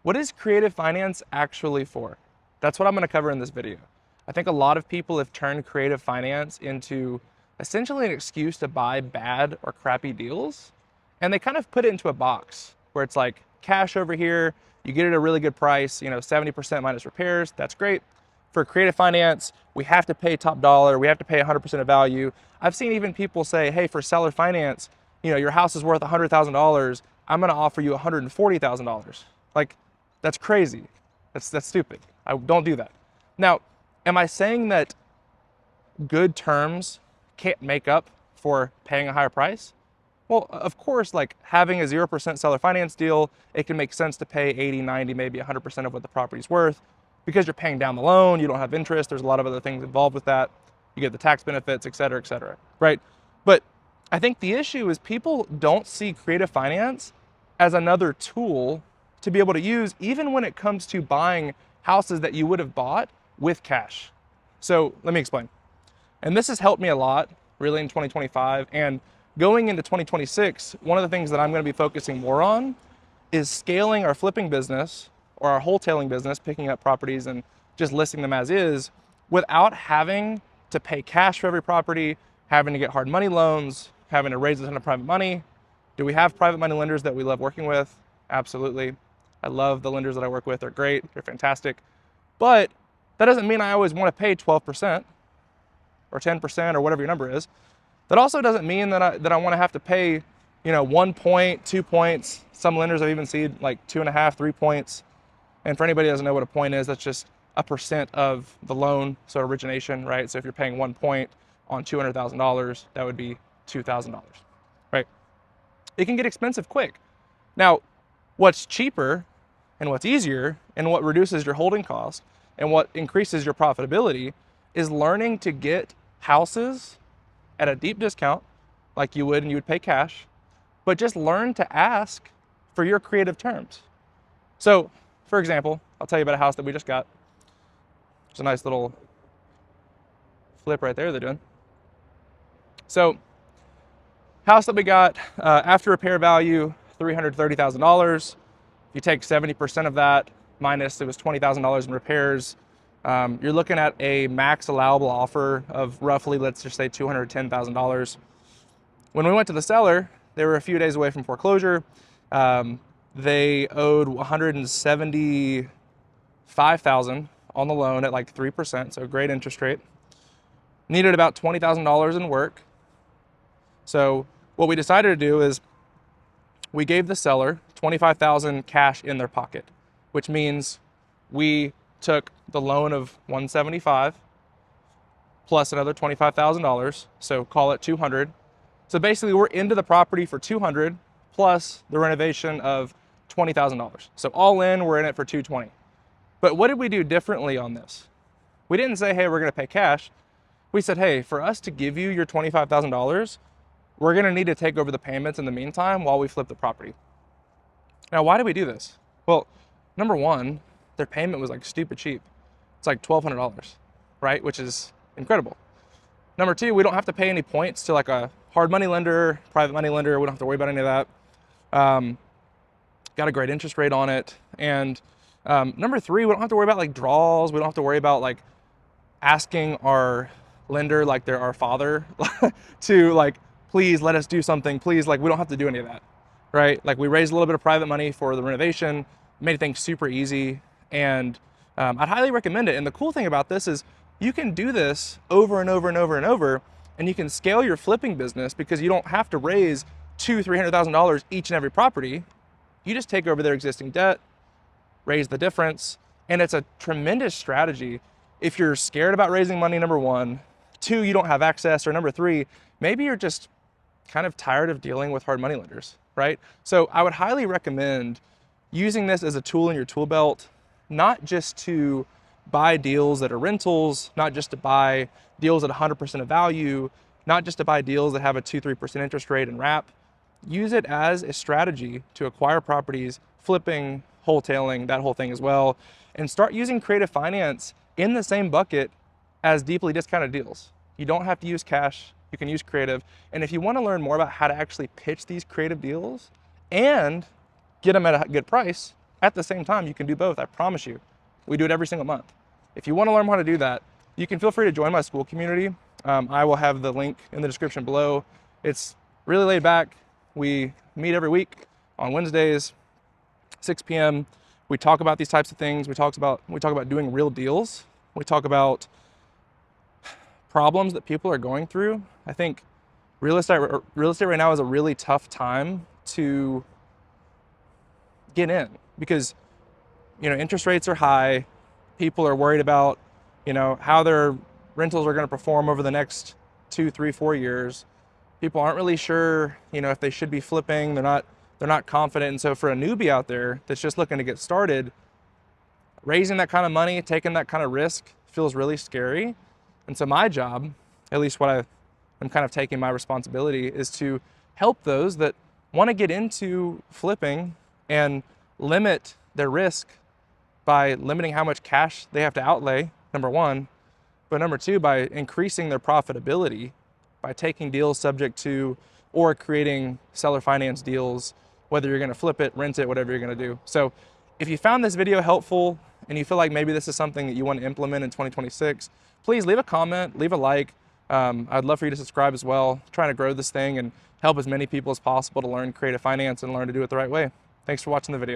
What is creative finance actually for? That's what I'm gonna cover in this video. I think a lot of people have turned creative finance into essentially an excuse to buy bad or crappy deals. And they kind of put it into a box where it's like cash over here, you get it at a really good price, 70% minus repairs, that's great. For creative finance, we have to pay top dollar, we have to pay 100% of value. I've seen even people say, hey, for seller finance, your house is worth $100,000, I'm gonna offer you $140,000. Like, that's crazy. That's stupid. I don't do that. Now, am I saying that good terms can't make up for paying a higher price? Well, of course, like having a 0% seller finance deal, it can make sense to pay 80, 90, maybe 100% of what the property's worth because you're paying down the loan, you don't have interest, there's a lot of other things involved with that. You get the tax benefits, et cetera, right? But I think the issue is people don't see creative finance as another tool to be able to use even when it comes to buying houses that you would have bought with cash. So let me explain. And this has helped me a lot really in 2025, and going into 2026, one of the things that I'm going to be focusing more on is scaling our flipping business or our wholesaling business, picking up properties and just listing them as is without having to pay cash for every property, having to get hard money loans, having to raise a ton of private money. Do we have private money lenders that we love working with? Absolutely. I love the lenders that I work with. They're great. They're fantastic. But that doesn't mean I always want to pay 12% or 10% or whatever your number is. That also doesn't mean that I want to have to pay, 1 point, 2 points. Some lenders I've even seen like 2.5, 3 points. And for anybody who doesn't know what a point is, that's just a percent of the loan, so origination, right? So if you're paying 1 point on $200,000, that would be $2,000, right? It can get expensive quick. Now, what's cheaper and what's easier and what reduces your holding cost and what increases your profitability is learning to get houses at a deep discount like you would and you would pay cash, but just learn to ask for your creative terms. So, for example, I'll tell you about a house that we just got. It's a nice little flip right there they're doing. So, house that we got, after repair value, $330,000. If you take 70% of that, minus it was $20,000 in repairs, you're looking at a max allowable offer of roughly, let's just say $210,000. When we went to the seller, they were a few days away from foreclosure. They owed $175,000 on the loan at like 3%, so a great interest rate. Needed about $20,000 in work. So what we decided to do is we gave the seller $25,000 cash in their pocket, which means we took the loan of $175 plus another $25,000, so call it $200. So basically we're into the property for $200 plus the renovation of $20,000. So all in, we're in it for $220. But what did we do differently on this? We didn't say, hey, we're gonna pay cash. We said, hey, for us to give you your $25,000, we're gonna need to take over the payments in the meantime while we flip the property. Now, why did we do this? Well, number one, their payment was like stupid cheap. It's like $1,200, right? Which is incredible. Number two, we don't have to pay any points to like a hard money lender, private money lender. We don't have to worry about any of that. Got a great interest rate on it. And number three, we don't have to worry about like draws. We don't have to worry about like asking our lender like they're our father to like, please let us do something. Please, like we don't have to do any of that, right? Like we raised a little bit of private money for the renovation, made things super easy. And I'd highly recommend it. And the cool thing about this is you can do this over and over and over and over, and you can scale your flipping business because you don't have to raise $200,000-$300,000 each and every property. You just take over their existing debt, raise the difference, and it's a tremendous strategy if you're scared about raising money, number one. Two, you don't have access, or number three, maybe you're just kind of tired of dealing with hard money lenders, right? So I would highly recommend using this as a tool in your tool belt, not just to buy deals that are rentals, not just to buy deals at 100% of value, not just to buy deals that have a 2-3% interest rate and wrap. Use it as a strategy to acquire properties, flipping, wholetailing, that whole thing as well, and start using creative finance in the same bucket as deeply discounted deals. You don't have to use cash, you can use creative. And if you want to learn more about how to actually pitch these creative deals and get them at a good price, At the same time, you can do both, I promise you. We do it every single month. If you want to learn how to do that, you can feel free to join my school community. I will have the link in the description below. It's really laid back. We meet every week on Wednesdays, 6 p.m. We talk about these types of things. We talk about doing real deals. We talk about problems that people are going through. I think real estate right now is a really tough time to get in because, you know, interest rates are high. People are worried about, you know, how their rentals are going to perform over the next 2, 3, 4 years. People aren't really sure, you know, if they should be flipping. They're not confident. And so for a newbie out there that's just looking to get started, raising that kind of money, taking that kind of risk feels really scary. And so my job, at least what I'm kind of taking my responsibility, is to help those that want to get into flipping and limit their risk by limiting how much cash they have to outlay, number one, but number two, by increasing their profitability by taking deals subject to or creating seller finance deals, whether you're going to flip it, rent it, whatever you're going to do. So if you found this video helpful and you feel like maybe this is something that you want to implement in 2026, please leave a comment, leave a like. I'd love for you to subscribe as well. I'm trying to grow this thing and help as many people as possible to learn creative finance and learn to do it the right way. Thanks for watching the video.